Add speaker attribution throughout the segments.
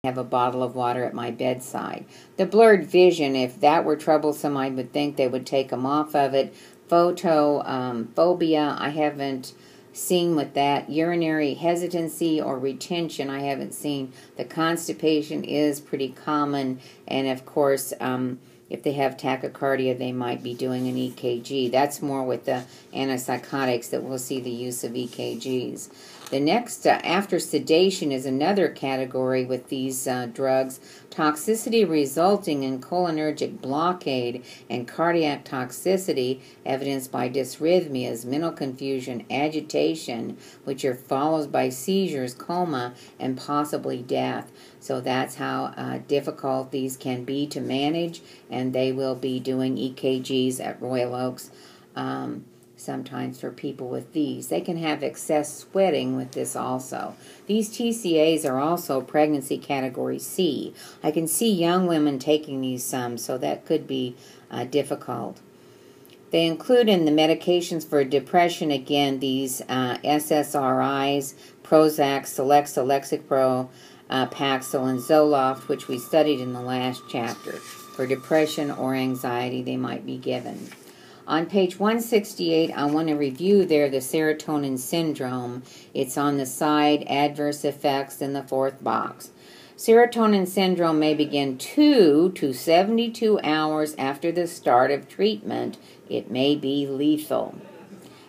Speaker 1: have a bottle of water at my bedside. The blurred vision, if that were troublesome, I would think they would take them off of it. Photophobia, I haven't seen with that. Urinary hesitancy or retention, I haven't seen. The constipation is pretty common, and of course, if they have tachycardia, they might be doing an EKG. That's more with the antipsychotics that we'll see the use of EKGs. The next, after sedation, is another category with these drugs. Toxicity resulting in cholinergic blockade and cardiac toxicity evidenced by dysrhythmias, mental confusion, agitation, which are followed by seizures, coma, and possibly death. So that's how difficult these can be to manage, and they will be doing EKGs at Royal Oaks sometimes for people with these. They can have excess sweating with this also. These TCAs are also pregnancy category C. I can see young women taking these so that could be difficult. They include in the medications for depression, again, these SSRIs, Prozac, Celexa, Lexapro, Paxil, and Zoloft, which we studied in the last chapter. For depression or anxiety, they might be given. On page 168, I want to review there the serotonin syndrome. It's on the side, adverse effects in the fourth box. Serotonin syndrome may begin 2 to 72 hours after the start of treatment. It may be lethal.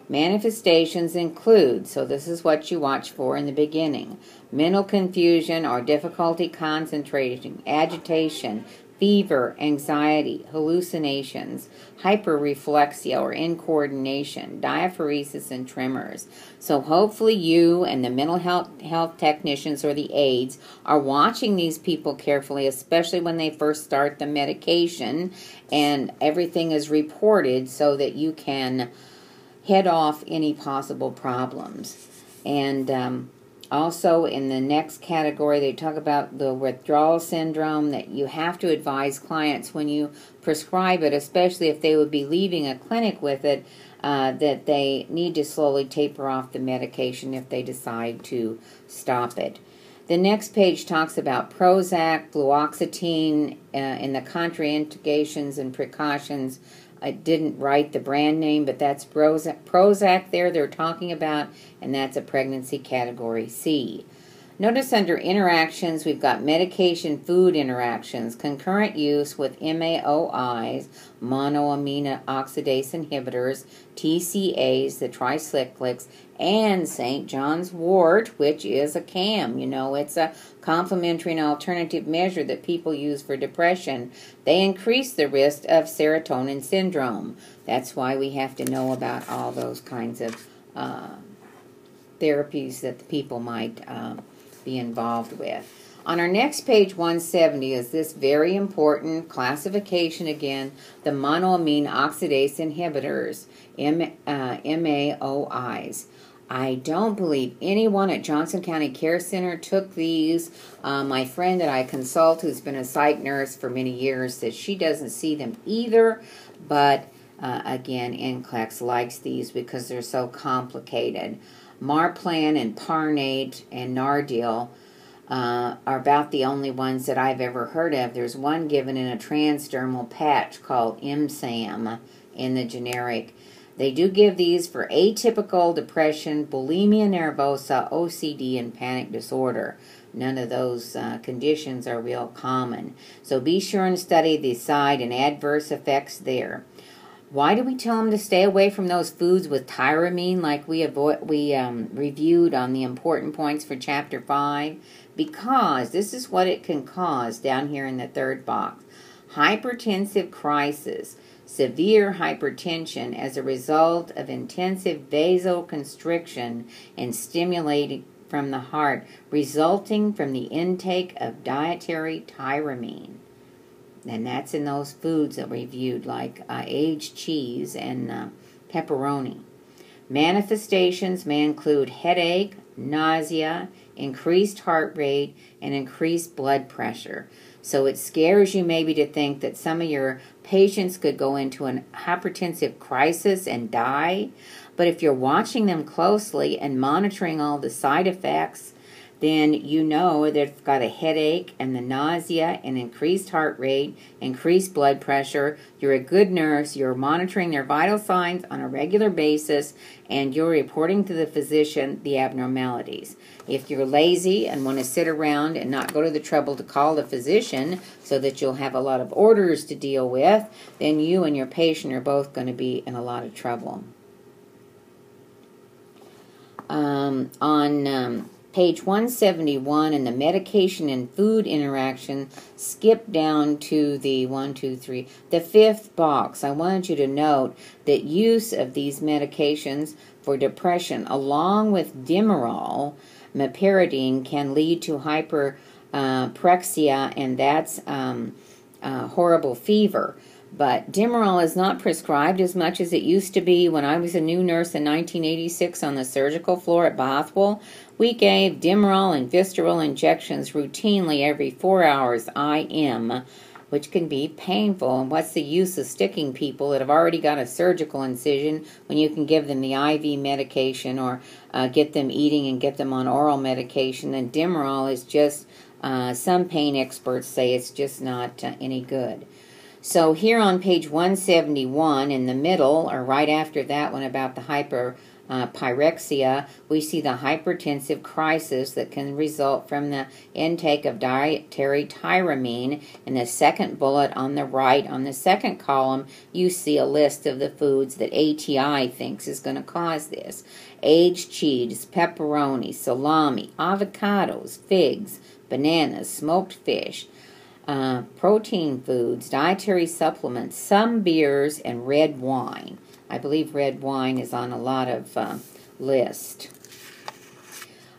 Speaker 1: Manifestations include, so this is what you watch for in the beginning, mental confusion or difficulty concentrating, agitation, fever, anxiety, hallucinations, hyperreflexia or incoordination, diaphoresis, and tremors. So hopefully you and the mental health technicians or the aides are watching these people carefully, especially when they first start the medication, and everything is reported so that you can head off any possible problems. And also, in the next category, they talk about the withdrawal syndrome, that you have to advise clients when you prescribe it, especially if they would be leaving a clinic with it, that they need to slowly taper off the medication if they decide to stop it. The next page talks about Prozac, fluoxetine, and the contraindications and precautions. I didn't write the brand name, but that's Prozac there they're talking about, and that's a pregnancy category C. Notice under interactions, we've got medication-food interactions, concurrent use with MAOIs, monoamine oxidase inhibitors, TCAs, the tricyclics, and St. John's wort, which is a CAM. You know, it's a complementary and alternative measure that people use for depression. They increase the risk of serotonin syndrome. That's why we have to know about all those kinds of therapies that the people might be involved with. On our next page, 170, is this very important classification again, the monoamine oxidase inhibitors, MAOIs. I don't believe anyone at Johnson County Care Center took these. My friend that I consult, who's been a psych nurse for many years, says she doesn't see them either, but again, NCLEX likes these because they're so complicated. Marplan and Parnate and Nardil are about the only ones that I've ever heard of. There's one given in a transdermal patch called MSAM in the generic. They do give these for atypical depression, bulimia nervosa, OCD, and panic disorder. None of those conditions are real common. So be sure and study the side and adverse effects there. Why do we tell them to stay away from those foods with tyramine like we reviewed on the important points for Chapter 5? Because this is what it can cause down here in the third box. Hypertensive crisis, severe hypertension as a result of intensive vasoconstriction and stimulating from the heart, resulting from the intake of dietary tyramine. And that's in those foods that we reviewed, like aged cheese and pepperoni. Manifestations may include headache, nausea, increased heart rate, and increased blood pressure. So it scares you maybe to think that some of your patients could go into an hypertensive crisis and die. But if you're watching them closely and monitoring all the side effects, then you know they've got a headache and the nausea and increased heart rate, increased blood pressure. You're a good nurse. You're monitoring their vital signs on a regular basis, and you're reporting to the physician the abnormalities. If you're lazy and want to sit around and not go to the trouble to call the physician so that you'll have a lot of orders to deal with, then you and your patient are both going to be in a lot of trouble. On page 171 in the medication and food interaction, skip down to the the fifth box. I wanted you to note that use of these medications for depression, along with Demerol, meperidine, can lead to hyperprexia, and that's horrible fever. But Demerol is not prescribed as much as it used to be. When I was a new nurse in 1986 on the surgical floor at Bothwell, we gave Demerol and Visceral injections routinely every 4 hours IM, which can be painful. And what's the use of sticking people that have already got a surgical incision when you can give them the IV medication or get them eating and get them on oral medication? And Demerol is just, some pain experts say it's just not any good. So here on page 171 in the middle, or right after that one about the hyperpyrexia, we see the hypertensive crisis that can result from the intake of dietary tyramine. In the second bullet on the right, on the second column, you see a list of the foods that ATI thinks is going to cause this. Aged cheese, pepperoni, salami, avocados, figs, bananas, smoked fish, protein foods, dietary supplements, some beers, and red wine. I believe red wine is on a lot of lists.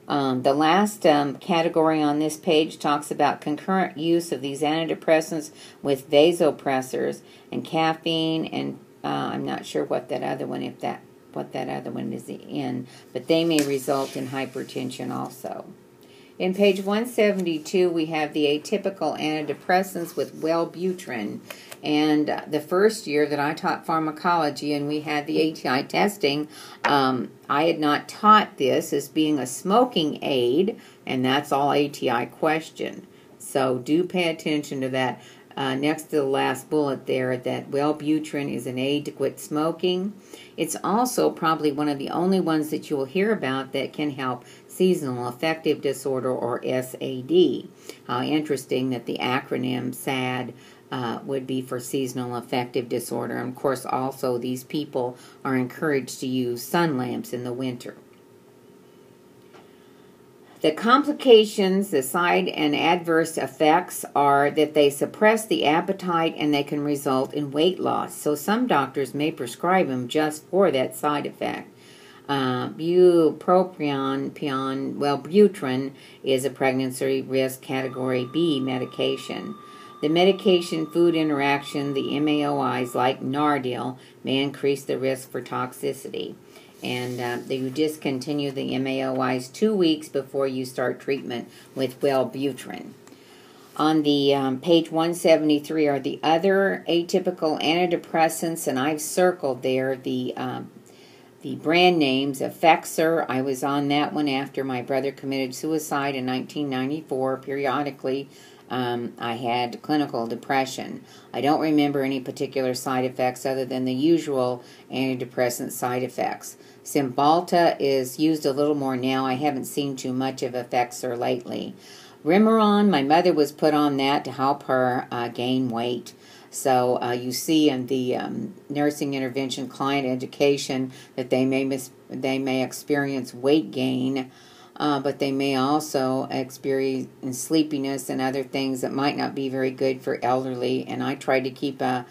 Speaker 1: The last category on this page talks about concurrent use of these antidepressants with vasopressors and caffeine, and I'm not sure what that other one, what that other one is in, but they may result in hypertension also. In page 172, we have the atypical antidepressants with Wellbutrin. And the first year that I taught pharmacology and we had the ATI testing, I had not taught this as being a smoking aid, and that's all ATI questioned. So do pay attention to that. Next to the last bullet there, that Wellbutrin is an aid to quit smoking. It's also probably one of the only ones that you will hear about that can help seasonal affective disorder, or SAD. How interesting that the acronym SAD would be for seasonal affective disorder. And of course, also these people are encouraged to use sun lamps in the winter. The complications, the side and adverse effects, are that they suppress the appetite and they can result in weight loss. So some doctors may prescribe them just for that side effect. Wellbutrin is a pregnancy risk category B medication. The medication-food interaction, the MAOIs like Nardil, may increase the risk for toxicity. And you discontinue the MAOIs 2 weeks before you start treatment with Wellbutrin. On the page 173 are the other atypical antidepressants, and I've circled there the brand names. Effexor, I was on that one after my brother committed suicide in 1994. Periodically, I had clinical depression. I don't remember any particular side effects other than the usual antidepressant side effects. Cymbalta is used a little more now. I haven't seen too much of Effexor lately. Remeron, my mother was put on that to help her gain weight. So you see in the nursing intervention client education that they may experience weight gain, but they may also experience sleepiness and other things that might not be very good for elderly. And I tried to keep an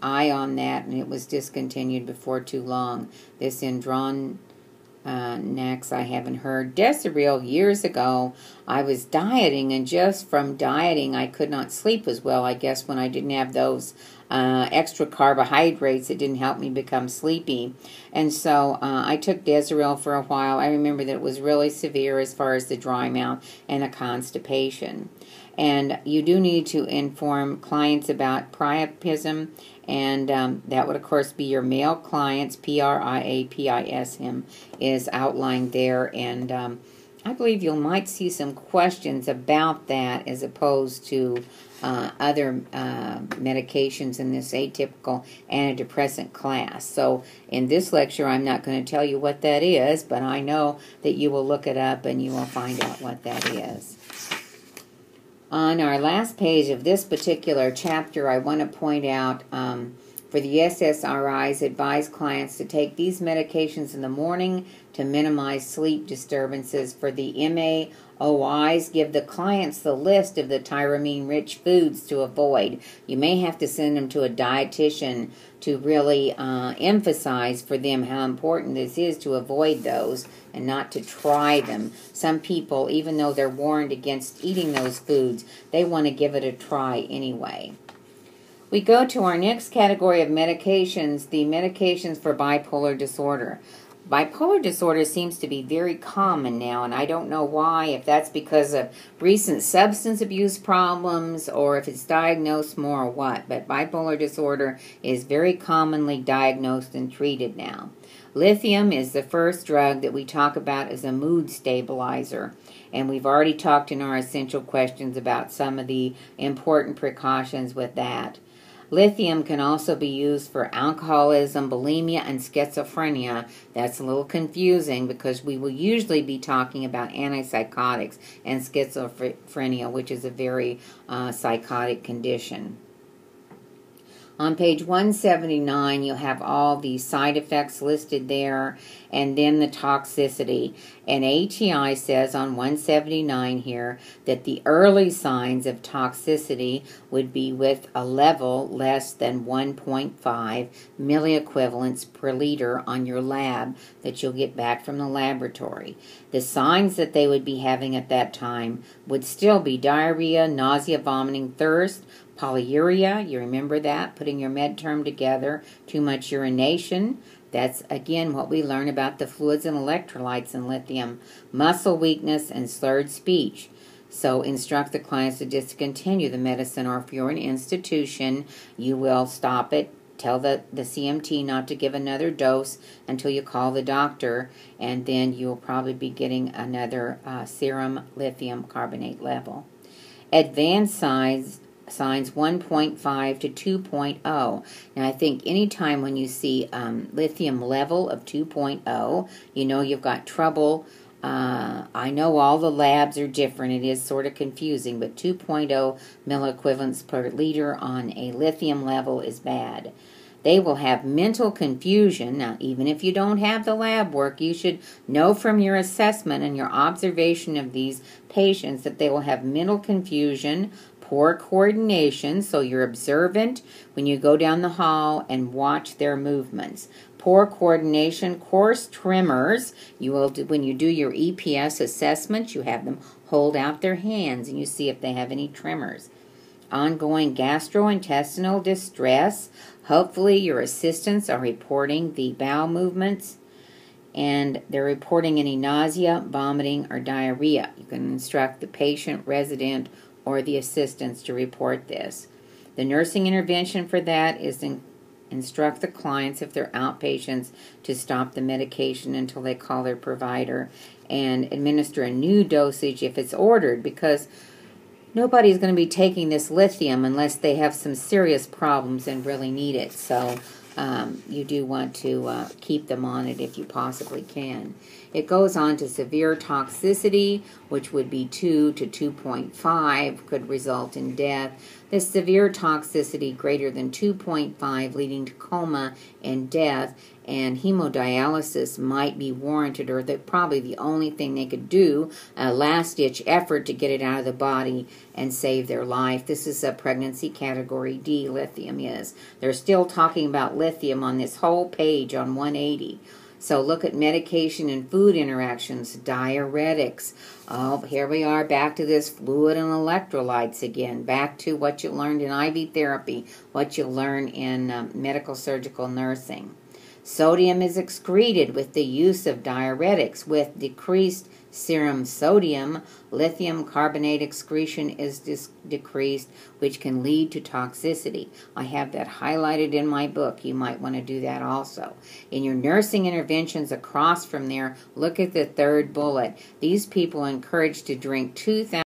Speaker 1: eye on that, and it was discontinued before too long. This Next, I haven't heard. Desiril, years ago, I was dieting, and just from dieting, I could not sleep as well, I guess, when I didn't have those extra carbohydrates. It didn't help me become sleepy. And so I took Desiril for a while. I remember that it was really severe as far as the dry mouth and the constipation. And you do need to inform clients about priapism And that would, of course, be your male clients. PRIAPIS, him, is outlined there. And I believe you might see some questions about that as opposed to other medications in this atypical antidepressant class. So in this lecture, I'm not going to tell you what that is, but I know that you will look it up and you will find out what that is. On our last page of this particular chapter, I want to point out for the SSRIs, advise clients to take these medications in the morning to minimize sleep disturbances. For the MAOIs, give the clients the list of the tyramine-rich foods to avoid. You may have to send them to a dietitian to really emphasize for them how important this is to avoid those and not to try them. Some people, even though they're warned against eating those foods, they want to give it a try anyway. We go to our next category of medications, the medications for bipolar disorder. Bipolar disorder seems to be very common now, and I don't know why, if that's because of recent substance abuse problems or if it's diagnosed more or what, but bipolar disorder is very commonly diagnosed and treated now. Lithium is the first drug that we talk about as a mood stabilizer, and we've already talked in our essential questions about some of the important precautions with that. Lithium can also be used for alcoholism, bulimia, and schizophrenia. That's a little confusing because we will usually be talking about antipsychotics and schizophrenia, which is a very psychotic condition. On page 179, you'll have all the side effects listed there, and then the toxicity. And ATI says on 179 here that the early signs of toxicity would be with a level less than 1.5 milliequivalents per liter on your lab that you'll get back from the laboratory. The signs that they would be having at that time would still be diarrhea, nausea, vomiting, thirst, polyuria, you remember that, putting your med term together, too much urination. That's, again, what we learn about the fluids and electrolytes in lithium. Muscle weakness and slurred speech. So instruct the clients to discontinue the medicine, or if you're an institution, you will stop it. Tell the CMT not to give another dose until you call the doctor, and then you'll probably be getting another serum lithium carbonate level. Advanced signs 1.5 to 2.0. Now, I think anytime when you see lithium level of 2.0, you know you've got trouble. I know all the labs are different. It is sort of confusing, but 2.0 milliequivalents per liter on a lithium level is bad. They will have mental confusion. Now, even if you don't have the lab work, you should know from your assessment and your observation of these patients that they will have mental confusion, poor coordination, so you're observant when you go down the hall and watch their movements. Poor coordination, coarse tremors. You will do, when you do your EPS assessment, you have them hold out their hands and you see if they have any tremors. Ongoing gastrointestinal distress. Hopefully your assistants are reporting the bowel movements and they're reporting any nausea, vomiting, or diarrhea. You can instruct the patient, resident, or the assistants to report this. The nursing intervention for that is to instruct the clients, if they're outpatients, to stop the medication until they call their provider and administer a new dosage if it's ordered, because nobody's going to be taking this lithium unless they have some serious problems and really need it. So you do want to keep them on it if you possibly can. It goes on to severe toxicity, which would be 2 to 2.5, could result in death. The severe toxicity greater than 2.5 leading to coma and death, and hemodialysis might be warranted, or probably the only thing they could do, a last-ditch effort to get it out of the body and save their life. This is a pregnancy category D, lithium is. They're still talking about lithium on this whole page on 180. So look at medication and food interactions, diuretics. Oh, here we are back to this fluid and electrolytes again, back to what you learned in IV therapy, what you learn in medical surgical nursing. Sodium is excreted with the use of diuretics. With decreased serum sodium, lithium carbonate excretion is decreased, which can lead to toxicity. I have that highlighted in my book. You might want to do that also. In your nursing interventions across from there, look at the third bullet. These people are encouraged to drink 2,000